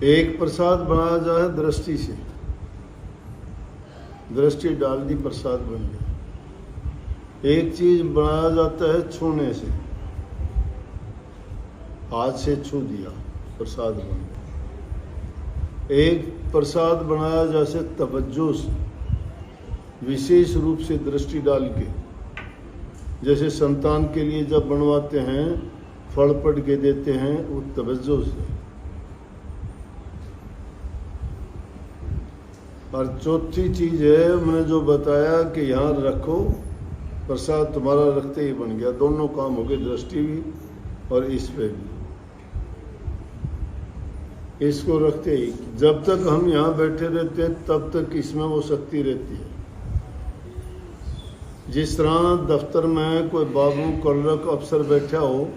एक प्रसाद बनाया जाए दृष्टि से, दृष्टि डाल दी प्रसाद बन गया। एक चीज बनाया जाता है छूने से, हाथ से छू दिया प्रसाद बन गया। एक प्रसाद बनाया जैसे तवज्जो से, विशेष रूप से दृष्टि डाल के, जैसे संतान के लिए जब बनवाते हैं फल पढ़ के देते हैं वो तवज्जो से। और चौथी चीज है मैंने जो बताया कि यहाँ रखो प्रसाद, तुम्हारा रखते ही बन गया। दोनों काम हो गए, दृष्टि भी और इस पे भी। इसको रखते ही जब तक हम यहाँ बैठे रहते हैं तब तक इसमें वो शक्ति रहती है। जिस तरह दफ्तर में कोई बाबू कलरक अफसर बैठा हो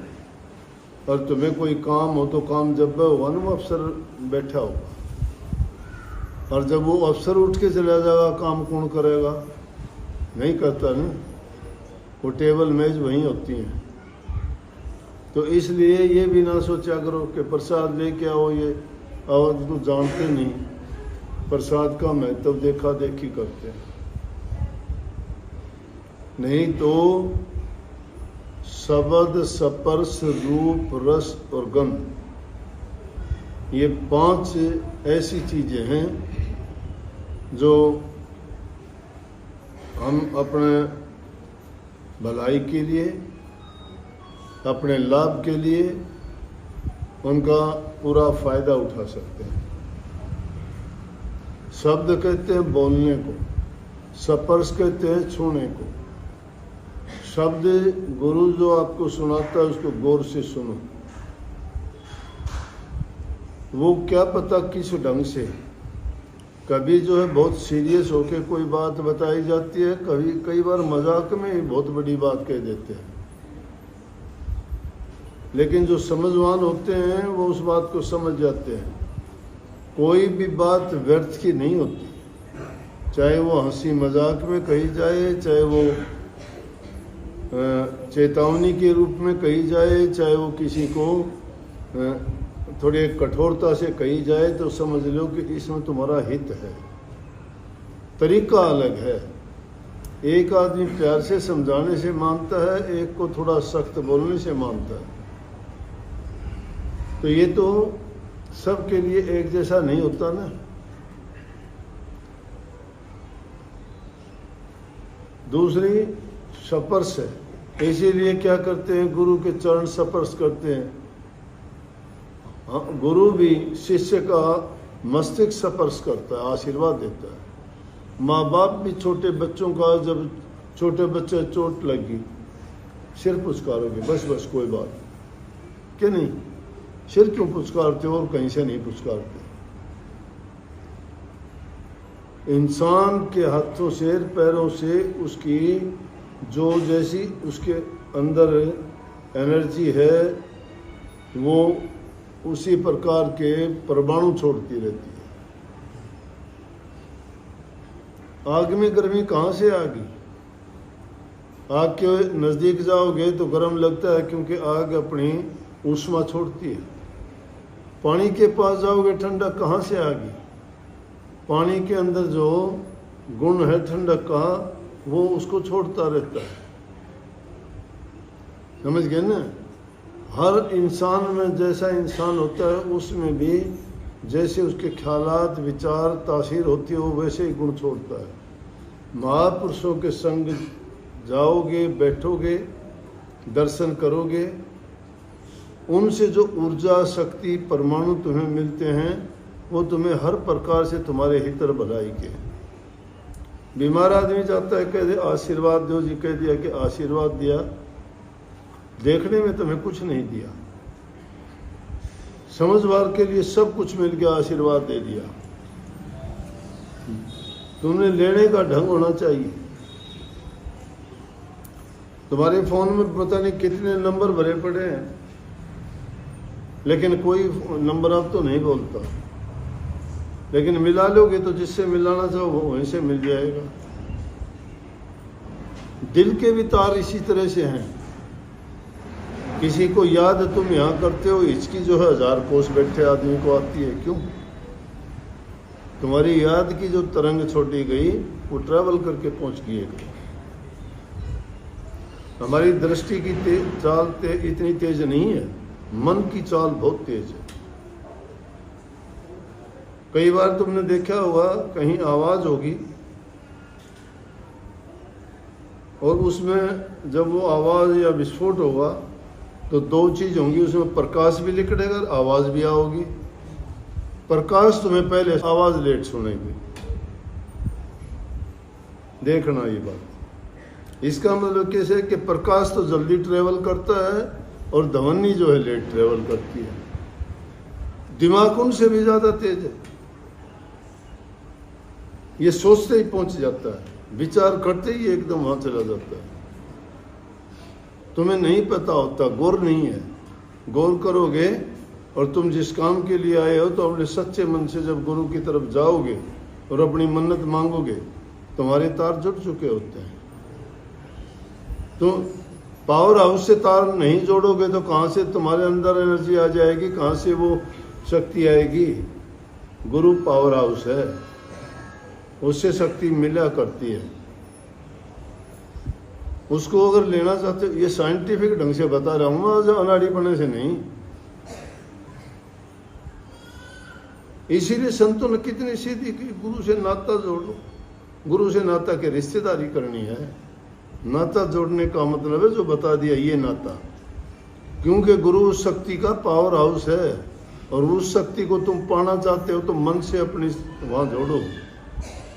और तुम्हें कोई काम हो तो काम जब होगा ना वो अफसर बैठा होगा, और जब वो अफसर उठ के चला जाएगा काम कौन करेगा? नहीं करता ना, वो टेबल मेज वहीं होती हैं। तो इसलिए ये भी ना सोचा करो कि प्रसाद लेके आओ, ये और तो जानते नहीं प्रसाद का महत्व, देखा देखी करते हैं। नहीं तो शब्द, स्पर्श, रूप, रस और गंध, ये 5 ऐसी चीजें हैं जो हम अपने भलाई के लिए, अपने लाभ के लिए उनका पूरा फायदा उठा सकते हैं। शब्द कहते हैं बोलने को, स्पर्श कहते हैं छूने को। शब्द गुरु जो आपको सुनाता है उसको गौर से सुनो। वो क्या पता किस ढंग से, कभी जो है बहुत सीरियस होके कोई बात बताई जाती है, कभी कई बार मजाक में ही बहुत बड़ी बात कह देते हैं। लेकिन जो समझवान होते हैं वो उस बात को समझ जाते हैं। कोई भी बात व्यर्थ की नहीं होती, चाहे वो हंसी मजाक में कही जाए, चाहे वो चेतावनी के रूप में कही जाए, चाहे वो किसी को थोड़ी कठोरता से कही जाए, तो समझ लो कि इसमें तुम्हारा हित है। तरीका अलग है। एक आदमी प्यार से समझाने से मानता है, एक को थोड़ा सख्त बोलने से मानता है। तो ये तो सबके लिए एक जैसा नहीं होता ना। दूसरी स्पर्श है, इसीलिए क्या करते हैं, गुरु के चरण स्पर्श करते हैं। हाँ, गुरु भी शिष्य का मस्तिष्क स्पर्श करता है, आशीर्वाद देता है। माँ बाप भी छोटे बच्चों का, जब छोटे बच्चे चोट लगी सिर पुचकारोगे, बस बस कोई बात क्या नहीं, सिर क्यों पुचकारते हो और कहीं से नहीं पुचकारते। इंसान के हाथों से, पैरों से उसकी जो जैसी उसके अंदर एनर्जी है वो उसी प्रकार के परमाणु छोड़ती रहती है। आग में गर्मी कहाँ से आ गई? आग के नज़दीक जाओगे तो गर्म लगता है, क्योंकि आग अपनी ऊष्मा छोड़ती है। पानी के पास जाओगे ठंडक कहाँ से आ गई? पानी के अंदर जो गुण है ठंडक का वो उसको छोड़ता रहता है। समझ गए ना? हर इंसान में जैसा इंसान होता है उसमें भी जैसे उसके ख्यालात, विचार, तासीर होती है, वो वैसे ही गुण छोड़ता है। महापुरुषों के संग जाओगे, बैठोगे, दर्शन करोगे, उनसे जो ऊर्जा, शक्ति, परमाणु तुम्हें मिलते हैं वो तुम्हें हर प्रकार से तुम्हारे हित और भलाई के। बीमार आदमी जाता है, कह दे आशीर्वाद दो जी, कह दिया कि आशीर्वाद दिया, देखने में तुम्हें कुछ नहीं दिया, समझवार के लिए सब कुछ मिल गया, आशीर्वाद दे दिया। तुमने लेने का ढंग होना चाहिए। तुम्हारे फोन में पता नहीं कितने नंबर भरे पड़े हैं, लेकिन कोई नंबर अब तो नहीं बोलता। लेकिन मिला लोगे तो जिससे मिलाना चाहो वो वहीं से मिल जाएगा। दिल के भी तार इसी तरह से हैं। किसी को याद तुम यहाँ करते हो, इसकी जो है 1000 कोस बैठे आदमी को आती है। क्यों? तुम्हारी याद की जो तरंग छोड़ी गई वो ट्रैवल करके पहुंच गई है। हमारी दृष्टि की चाल इतनी तेज नहीं है, मन की चाल बहुत तेज है। कई बार तुमने देखा होगा कहीं आवाज होगी और उसमें जब वो आवाज या विस्फोट होगा तो दो चीज होंगी, उसमें प्रकाश भी निकलेगा और आवाज भी आओगी। प्रकाश तुम्हें पहले, आवाज लेट सुनेगी। देखना ये बात। इसका मतलब कैसे है कि प्रकाश तो जल्दी ट्रेवल करता है और ध्वनि जो है लेट ट्रेवल करती है। दिमाग उनसे भी ज्यादा तेज है, ये सोचते ही पहुंच जाता है, विचार करते ही एकदम वहां चला जाता है। तुम्हें नहीं पता होता, गौर नहीं है। गौर करोगे और तुम जिस काम के लिए आए हो तो अपने सच्चे मन से जब गुरु की तरफ जाओगे और अपनी मन्नत मांगोगे, तुम्हारे तार जुड़ चुके होते हैं। तो पावर हाउस से तार नहीं जोड़ोगे तो कहां से तुम्हारे अंदर एनर्जी आ जाएगी, कहां से वो शक्ति आएगी? गुरु पावर हाउस है, उससे शक्ति मिला करती है। उसको अगर लेना चाहते हो, ये साइंटिफिक ढंग से बता रहा हूं, आज अनाड़ीपने से नहीं। इसीलिए संतों ने कितनी सीधी की, गुरु से नाता जोड़ो। गुरु से नाता के रिश्तेदारी करनी है। नाता जोड़ने का मतलब है जो बता दिया ये नाता, क्योंकि गुरु उस शक्ति का पावर हाउस है और उस शक्ति को तुम पाना चाहते हो तो मन से अपनी वहां जोड़ो।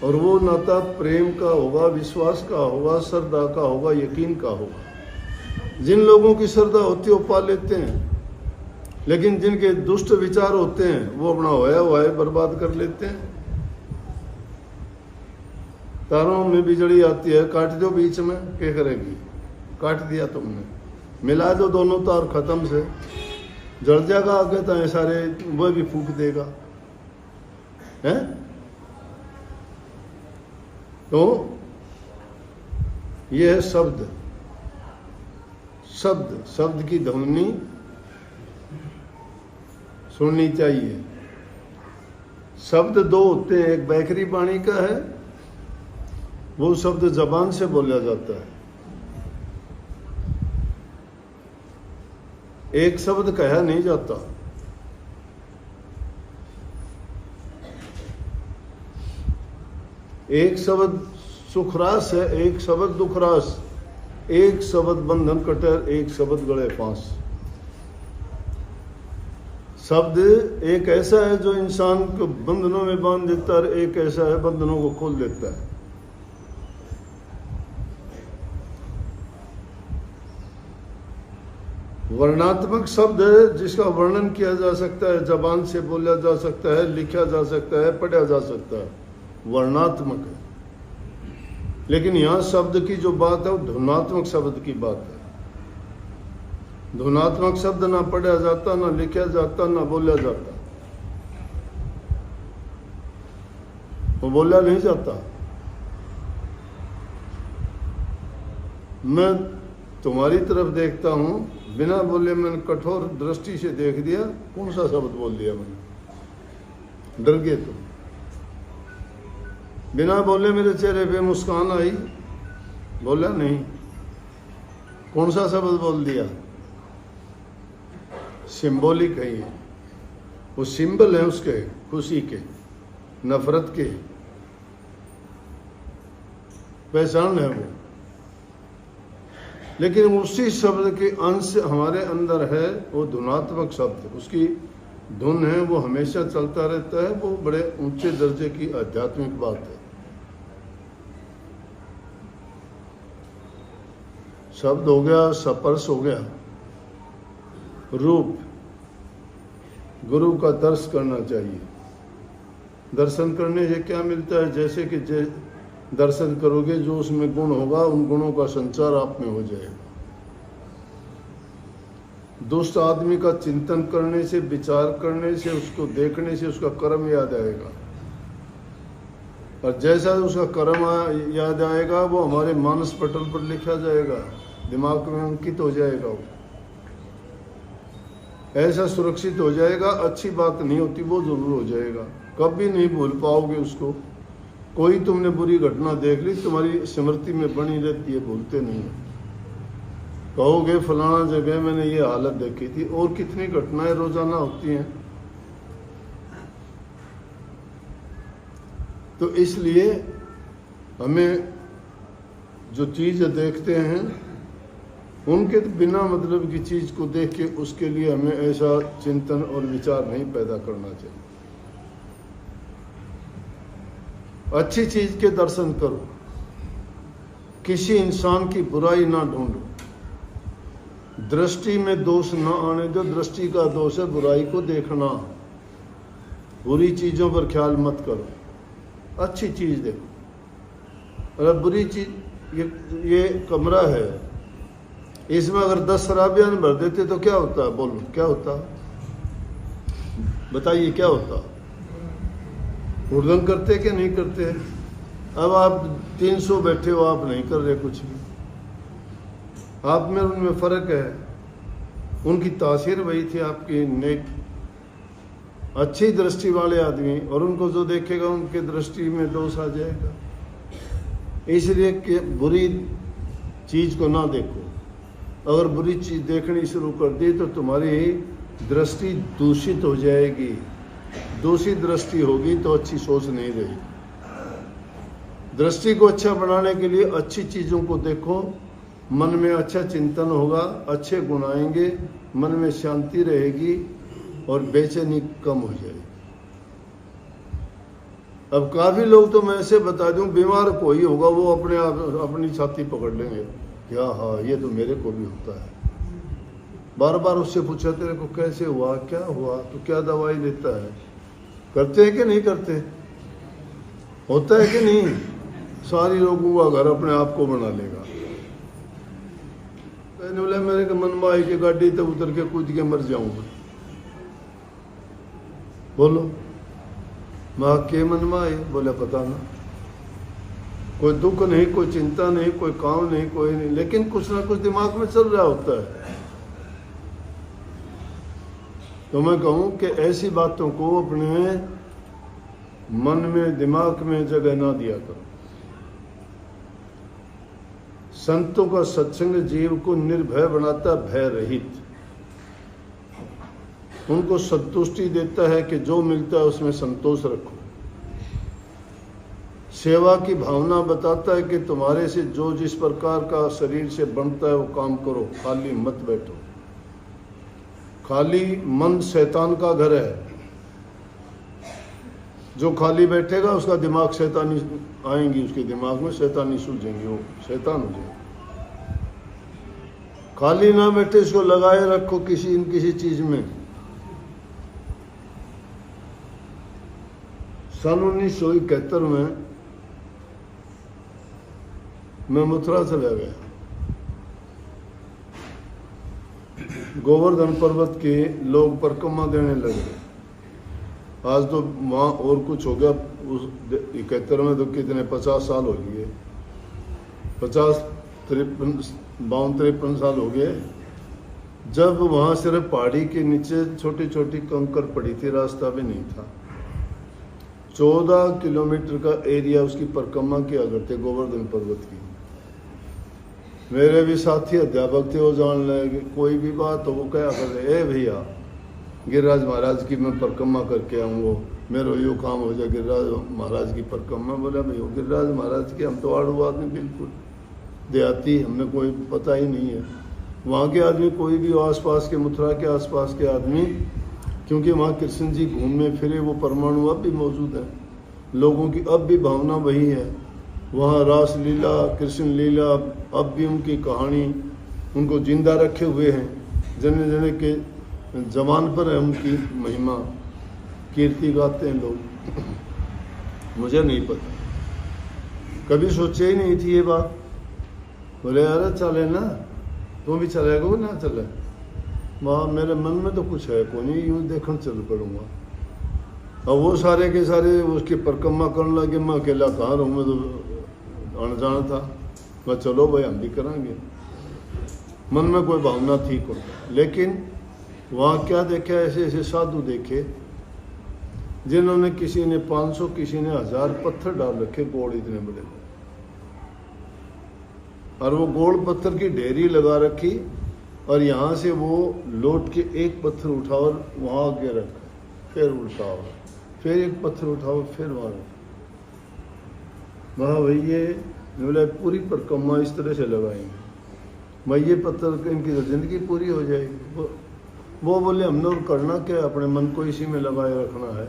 और वो नाता प्रेम का होगा, विश्वास का होगा, श्रद्धा का होगा, यकीन का होगा। जिन लोगों की श्रद्धा होती है वो पा लेते हैं, लेकिन जिनके दुष्ट विचार होते हैं वो अपना होया हुआ है बर्बाद कर लेते हैं। तारों में बिजली आती है, काट दो बीच में, क्या करेगी? काट दिया तुमने, मिला दो दोनों तार खत्म से, जल जाएगा आगे तो सारे, वो भी फूक देगा है। तो ये है शब्द। शब्द, शब्द की ध्वनि सुननी चाहिए। शब्द दो होते हैं, एक बैखरी वाणी का है, वो शब्द जबान से बोला जाता है। एक शब्द कहा नहीं जाता। एक शब्द सुखरास है, एक शब्द दुखरास, एक शब्द बंधन कटर, एक शब्द गले फांस। शब्द एक ऐसा है जो इंसान को बंधनों में बांध देता है, एक ऐसा है बंधनों को खोल देता है। वर्णात्मक शब्द है जिसका वर्णन किया जा सकता है, जबान से बोला जा सकता है, लिखा जा सकता है, पढ़ा जा सकता है, वर्णात्मक है। लेकिन यहां शब्द की जो बात है वो ध्वनात्मक शब्द की बात है। ध्वनात्मक शब्द ना पढ़ा जाता, ना लिखा जाता, ना बोला जाता, वो बोला नहीं जाता। मैं तुम्हारी तरफ देखता हूं, बिना बोले मैंने कठोर दृष्टि से देख दिया, कौन सा शब्द बोल दिया मैंने? डर गए तुम। बिना बोले मेरे चेहरे पे मुस्कान आई, बोला नहीं, कौन सा शब्द बोल दिया? सिंबॉलिक है ये, वो सिंबल है उसके, खुशी के, नफरत के, पहचान है वो। लेकिन उसी शब्द के अंश हमारे अंदर है, वो धुनात्मक शब्द, उसकी धुन है, वो हमेशा चलता रहता है। वो बड़े ऊंचे दर्जे की आध्यात्मिक बात है। शब्द हो गया, स्पर्श हो गया, रूप। गुरु का दर्श करना चाहिए। दर्शन करने से क्या मिलता है? जैसे कि दर्शन करोगे, जो उसमें गुण होगा उन गुणों का संचार आप में हो जाएगा। दुष्ट आदमी का चिंतन करने से, विचार करने से, उसको देखने से उसका कर्म याद आएगा, और जैसा उसका कर्म याद आएगा वो हमारे मानस पटल पर लिखा जाएगा, दिमाग में अंकित हो जाएगा वो। ऐसा सुरक्षित हो जाएगा। अच्छी बात नहीं होती वो जरूर हो जाएगा, कभी नहीं भूल पाओगे उसको। कोई तुमने बुरी घटना देख ली, तुम्हारी स्मृति में बनी रहती है, भूलते नहीं है। कहोगे फलाना जगह मैंने ये हालत देखी थी। और कितनी घटनाएं रोजाना होती हैं। तो इसलिए हमें जो चीज़ देखते हैं उनके बिना मतलब की चीज़ को देख के उसके लिए हमें ऐसा चिंतन और विचार नहीं पैदा करना चाहिए। अच्छी चीज़ के दर्शन करो, किसी इंसान की बुराई ना ढूंढो, दृष्टि में दोष ना आने दो। दृष्टि का दोष है बुराई को देखना, बुरी चीज़ों पर ख्याल मत करो, अच्छी चीज़ देखो। अगर बुरी चीज़ ये कमरा है, इसमें अगर 10 शराबियाँ भर देते तो क्या होता है? बोलो क्या होता? बताइए क्या होता? हुड़दंग करते कि नहीं करते? अब आप 300 बैठे हो, आप नहीं कर रहे कुछ भी। आप में उनमें फ़र्क है। उनकी तासीर वही थी आपकी नेक अच्छी दृष्टि वाले आदमी, और उनको जो देखेगा उनके दृष्टि में दोष आ जाएगा। इसलिए कि बुरी चीज़ को ना देखो। अगर बुरी चीज़ देखनी शुरू कर दी तो तुम्हारी दृष्टि दूषित हो जाएगी। दूषित दृष्टि होगी तो अच्छी सोच नहीं रहेगी। दृष्टि को अच्छा बनाने के लिए अच्छी चीज़ों को देखो, मन में अच्छा चिंतन होगा, अच्छे गुण आएंगे, मन में शांति रहेगी और बेचैनी कम हो जाएगी। अब काफ़ी लोग तो मैं ऐसे बता दूं, बीमार कोई होगा वो अपने आप अपनी छाती पकड़ लेंगे, क्या हाँ ये तो मेरे को भी होता है। बार बार उससे पूछा तेरे को कैसे हुआ, क्या हुआ, तो क्या दवाई लेता है? करते हैं कि नहीं करते? होता है कि नहीं? सारी लोगों का घर अपने आप को बना लेगा। मैंने बोला मेरे मन में आई कि गाड़ी तक उतर के कूद के मर जाऊंगा। बोलो माँ के मन में आई? बोले पता ना। कोई दुख नहीं, कोई चिंता नहीं, कोई काम नहीं, कोई नहीं, लेकिन कुछ ना कुछ दिमाग में चल रहा होता है। तो मैं कहूँ कि ऐसी बातों को अपने मन में दिमाग में जगह ना दिया करो। संतों का सत्संग जीव को निर्भय बनाता, भय रहित। उनको संतुष्टि देता है कि जो मिलता है उसमें संतोष रखो। सेवा की भावना बताता है कि तुम्हारे से जो जिस प्रकार का शरीर से बनता है वो काम करो, खाली मत बैठो। खाली मन शैतान का घर है। जो खाली बैठेगा उसका दिमाग शैतानी आएंगी, उसके दिमाग में शैतानी सूझेंगी, वो शैतान हो जाएगा। खाली ना बैठे, इसको लगाए रखो किसी न किसी चीज में। सन 1971 में मैं मथुरा चला गया। गोवर्धन पर्वत के लोग परिक्रमा देने लगे। आज तो वहाँ और कुछ हो गया। उस 71 में तो कितने 50 साल हो गए, 50, 52-53 साल हो गए। जब वहाँ सिर्फ पहाड़ी के नीचे छोटी छोटी कंकर पड़ी थी, रास्ता भी नहीं था। 14 किलोमीटर का एरिया उसकी परिक्रमा किया करते गोवर्धन पर्वत की। मेरे भी साथी अध्यापक थे, वो जान लगे कोई भी बात हो वो क्या कर रहे, भैया गिरिराज महाराज की मैं परिक्रमा करके आऊँगा, मेरा यो काम हो जाए गिरिराज महाराज की परिक्रमा। बोला भाई गिरिराज महाराज की, हम तो आड़ू आदमी बिल्कुल देहाती, हमने कोई पता ही नहीं है। वहाँ के आदमी कोई भी आसपास के, मथुरा के आसपास के आदमी, क्योंकि वहाँ कृष्ण जी घूमने फिरे, वो परमाणु अब भी मौजूद है। लोगों की अब भी भावना वही है। वहाँ रास लीला, कृष्ण लीला, अब भी उनकी कहानी उनको जिंदा रखे हुए हैं। जने जने के जबान पर है उनकी महिमा, कीर्ति गाते हैं लोग। मुझे नहीं पता, कभी सोचे ही नहीं थी ये बात। बोले अरे चले ना, तुम भी चलेगा वो ना चले। वहाँ मेरे मन में तो कुछ है को नहीं, यूँ देखने चल पड़ूंगा। अब वो सारे के सारे उसकी परिक्रमा करने लगे, मैं अकेला कहाँ रहूँ, मैं तो अनजाना था। मैं चलो भाई हम भी करेंगे। मन में कोई भावना थी को, लेकिन वहाँ क्या देखा, ऐसे ऐसे साधु देखे जिन्होंने, किसी ने 500 किसी ने 1000 पत्थर डाल रखे गोल इतने बड़े, और वो गोल पत्थर की ढेरी लगा रखी, और यहाँ से वो लौट के एक पत्थर उठाओ और वहाँ आगे रख, फिर उठाओ, फिर एक पत्थर उठाओ, फिर वहाँ रख। वहाँ भाई ये बोले पूरी परिक्रमा इस तरह से लगाएंगे, भाई ये पत्थर इनकी तो जिंदगी पूरी हो जाएगी। वो बोले हमने और करना क्या, अपने मन को इसी में लगाए रखना है,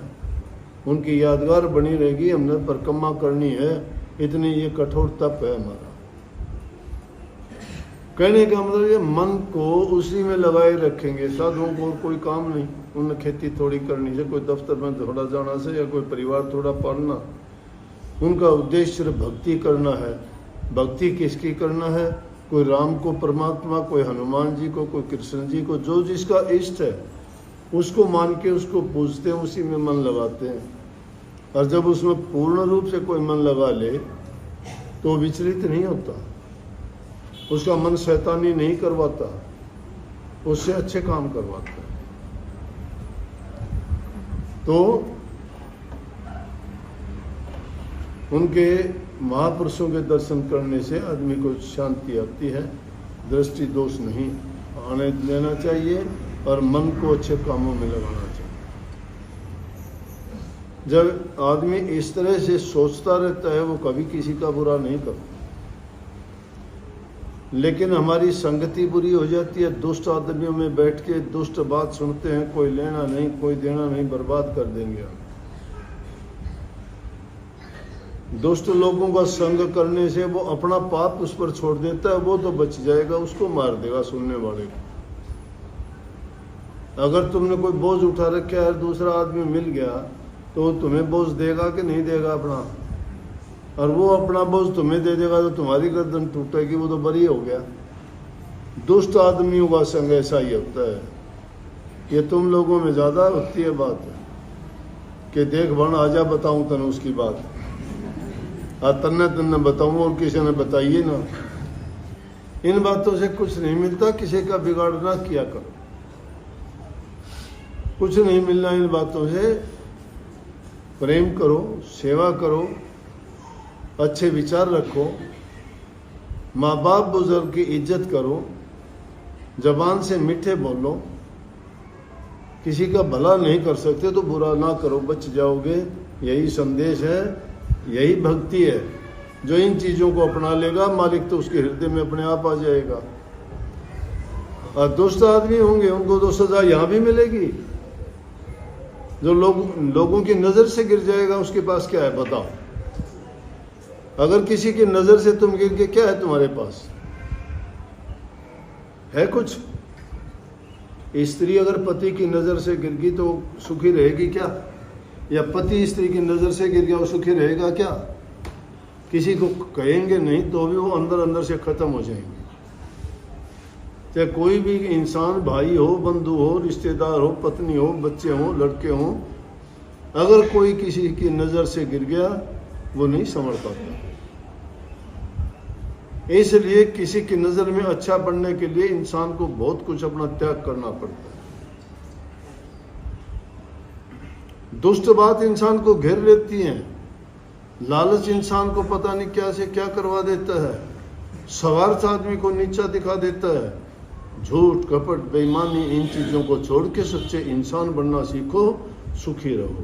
उनकी यादगार बनी रहेगी, हमने परिक्रमा करनी है, इतनी ये कठोर तप है हमारा। कहने का मतलब ये मन को उसी में लगाए रखेंगे। साधुओं को और कोई काम नहीं, उन्हें खेती थोड़ी करनी से, कोई दफ्तर में थोड़ा जाना से, या कोई परिवार थोड़ा पालना, उनका उद्देश्य सिर्फ भक्ति करना है। भक्ति किसकी करना है, कोई राम को परमात्मा, कोई हनुमान जी को, कोई कृष्ण जी को, जो जिसका इष्ट है उसको मान के उसको पूजते हैं, उसी में मन लगाते हैं। और जब उसमें पूर्ण रूप से कोई मन लगा ले तो विचलित नहीं होता, उसका मन शैतानी नहीं करवाता, उससे अच्छे काम करवाता है। तो उनके महापुरुषों के दर्शन करने से आदमी को शांति आती है, दृष्टि दोष नहीं आने देना चाहिए, और मन को अच्छे कामों में लगाना चाहिए। जब आदमी इस तरह से सोचता रहता है वो कभी किसी का बुरा नहीं करता। लेकिन हमारी संगति बुरी हो जाती है, दुष्ट आदमियों में बैठ के दुष्ट बात सुनते हैं, कोई लेना नहीं कोई देना नहीं, बर्बाद कर देंगे हम। दुष्ट लोगों का संग करने से वो अपना पाप उस पर छोड़ देता है, वो तो बच जाएगा, उसको मार देगा सुनने वाले को। अगर तुमने कोई बोझ उठा रखा है, दूसरा आदमी मिल गया तो तुम्हें बोझ देगा कि नहीं देगा अपना, और वो अपना बोझ तुम्हें दे देगा तो तुम्हारी गर्दन टूटेगी, वो तो बरी हो गया। दुष्ट आदमियों का संग ऐसा ही होता है। ये तुम लोगों में ज्यादा होती है बात कि देख बन आजा बताऊं तने उसकी बात, तन्ने बताऊं और किसी ने बताइए ना। इन बातों से कुछ नहीं मिलता, किसी का बिगाड़ ना किया करो, कुछ नहीं मिलना इन बातों से। प्रेम करो, सेवा करो, अच्छे विचार रखो, माँ बाप बुजुर्ग की इज्जत करो, जबान से मीठे बोलो, किसी का भला नहीं कर सकते तो बुरा ना करो, बच जाओगे। यही संदेश है, यही भक्ति है। जो इन चीजों को अपना लेगा मालिक तो उसके हृदय में अपने आप आ जाएगा। और दुष्ट आदमी होंगे उनको तो सजा यहां भी मिलेगी। जो लोगों की नजर से गिर जाएगा उसके पास क्या है बताओ। अगर किसी की नजर से तुम गिर के क्या है तुम्हारे पास, है कुछ? स्त्री अगर पति की नजर से गिर गई तो सुखी रहेगी क्या? या पति स्त्री की नजर से गिर गया वो सुखी रहेगा क्या? किसी को कहेंगे नहीं तो भी वो अंदर अंदर से खत्म हो जाएंगे। चाहे कोई भी इंसान, भाई हो, बंधु हो, रिश्तेदार हो, पत्नी हो, बच्चे हो, लड़के हो, अगर कोई किसी की नजर से गिर गया वो नहीं संभल पाता। इसलिए किसी की नजर में अच्छा बनने के लिए इंसान को बहुत कुछ अपना त्याग करना पड़ता है। दुष्ट बात इंसान को घेर लेती है, लालच इंसान को पता नहीं क्या से क्या करवा देता है, स्वार्थ आदमी को नीचा दिखा देता है। झूठ, कपट, बेईमानी, इन चीजों को छोड़ के सच्चे इंसान बनना सीखो, सुखी रहो।